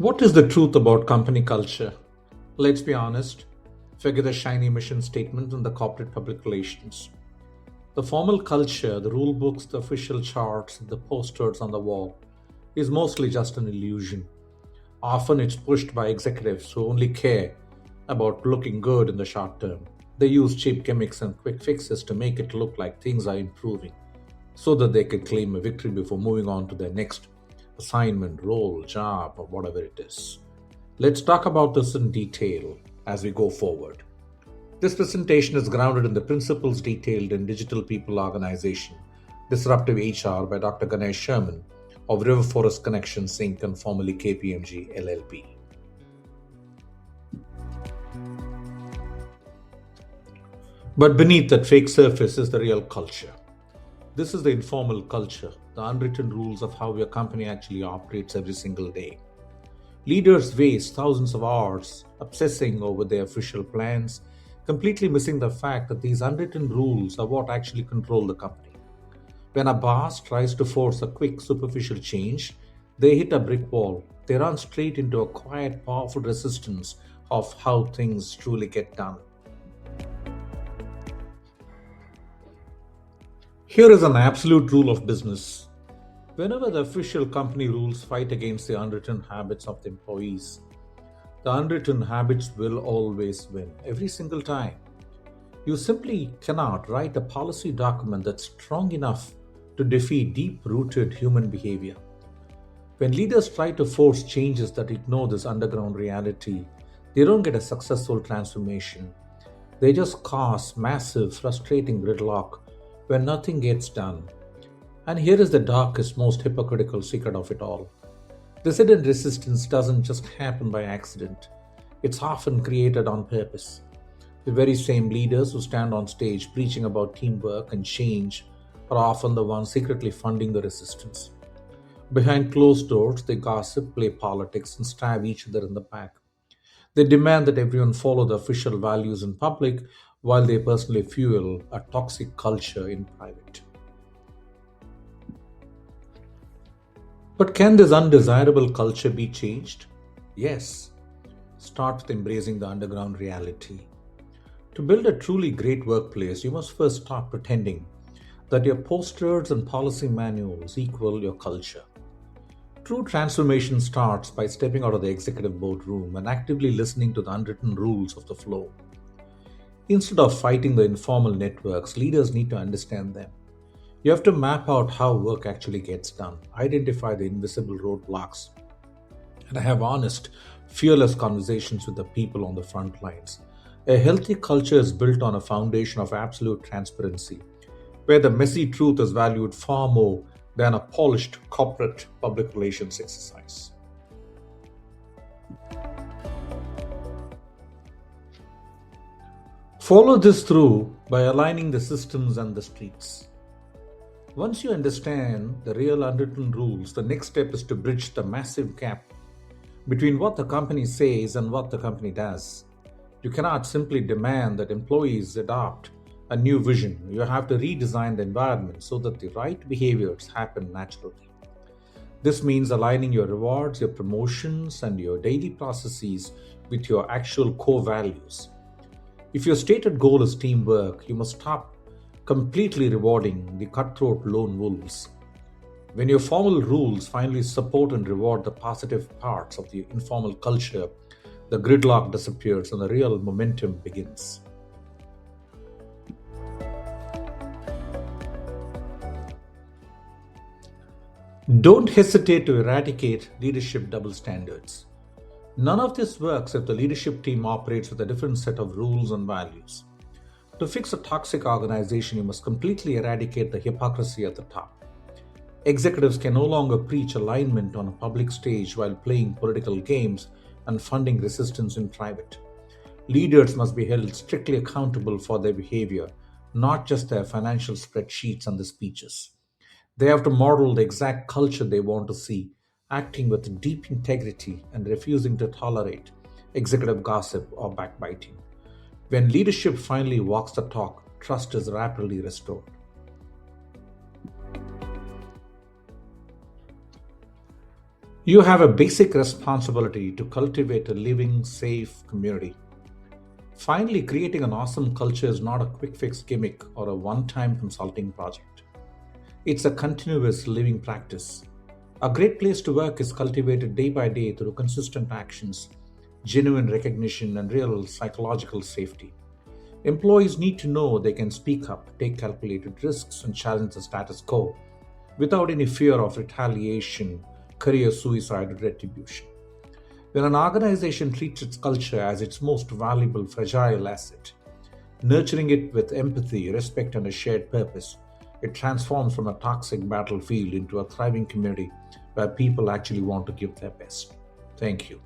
What is the truth about company culture? Let's be honest. Forget the shiny mission statement and the corporate public relations. The formal culture, the rule books, the official charts, the posters on the wall, is mostly just an illusion. Often it's pushed by executives who only care about looking good in the short term. They use cheap gimmicks and quick fixes to make it look like things are improving so that they can claim a victory before moving on to their next assignment, role, job, or whatever it is. Let's talk about this in detail as we go forward. This presentation is grounded in the principles detailed in Digital People Organization, Disruptive HR by Dr. Ganesh Shermon of RiverForest Connections Inc. and formerly KPMG LLP. But beneath that fake surface is the real culture. This is the informal culture, the unwritten rules of how your company actually operates every single day. Leaders waste thousands of hours obsessing over their official plans, completely missing the fact that these unwritten rules are what actually control the company. When a boss tries to force a quick, superficial change, they hit a brick wall. They run straight into a quiet, powerful resistance of how things truly get done. Here is an absolute rule of business. Whenever the official company rules fight against the unwritten habits of the employees, the unwritten habits will always win, every single time. You simply cannot write a policy document that's strong enough to defeat deep rooted human behavior. When leaders try to force changes that ignore this underground reality, they don't get a successful transformation. They just cause massive, frustrating gridlock where nothing gets done. And here is the darkest, most hypocritical secret of it all. This hidden resistance doesn't just happen by accident, it's often created on purpose. The very same leaders who stand on stage preaching about teamwork and change are often the ones secretly funding the resistance. Behind closed doors, they gossip, play politics, and stab each other in the back. They demand that everyone follow the official values in public while they personally fuel a toxic culture in private. But can this undesirable culture be changed? Yes. Start with embracing the underground reality. To build a truly great workplace, you must first stop pretending that your posters and policy manuals equal your culture. True transformation starts by stepping out of the executive boardroom and actively listening to the unwritten rules of the flow. Instead of fighting the informal networks, leaders need to understand them. You have to map out how work actually gets done, identify the invisible roadblocks, and have honest, fearless conversations with the people on the front lines. A healthy culture is built on a foundation of absolute transparency, where the messy truth is valued far more than a polished corporate public relations exercise. Follow this through by aligning the systems and the streets. Once you understand the real unwritten rules, the next step is to bridge the massive gap between what the company says and what the company does. You cannot simply demand that employees adopt a new vision. You have to redesign the environment so that the right behaviors happen naturally. This means aligning your rewards, your promotions, and your daily processes with your actual core values. If your stated goal is teamwork, you must stop completely rewarding the cutthroat lone wolves. When your formal rules finally support and reward the positive parts of the informal culture, the gridlock disappears and the real momentum begins. Don't hesitate to eradicate leadership double standards. None of this works if the leadership team operates with a different set of rules and values. To fix a toxic organization, you must completely eradicate the hypocrisy at the top. Executives can no longer preach alignment on a public stage while playing political games and funding resistance in private. Leaders must be held strictly accountable for their behavior, not just their financial spreadsheets and the speeches. They have to model the exact culture they want to see, acting with deep integrity and refusing to tolerate executive gossip or backbiting. When leadership finally walks the talk, trust is rapidly restored. You have a basic responsibility to cultivate a living, safe community. Finally, creating an awesome culture is not a quick fix gimmick or a one time consulting project. It's a continuous living practice. A great place to work is cultivated day by day through consistent actions, genuine recognition, and real psychological safety. Employees need to know they can speak up, take calculated risks, and challenge the status quo without any fear of retaliation, career suicide, or retribution. When an organization treats its culture as its most valuable, fragile asset, nurturing it with empathy, respect, and a shared purpose, it transforms from a toxic battlefield into a thriving community where people actually want to give their best. Thank you.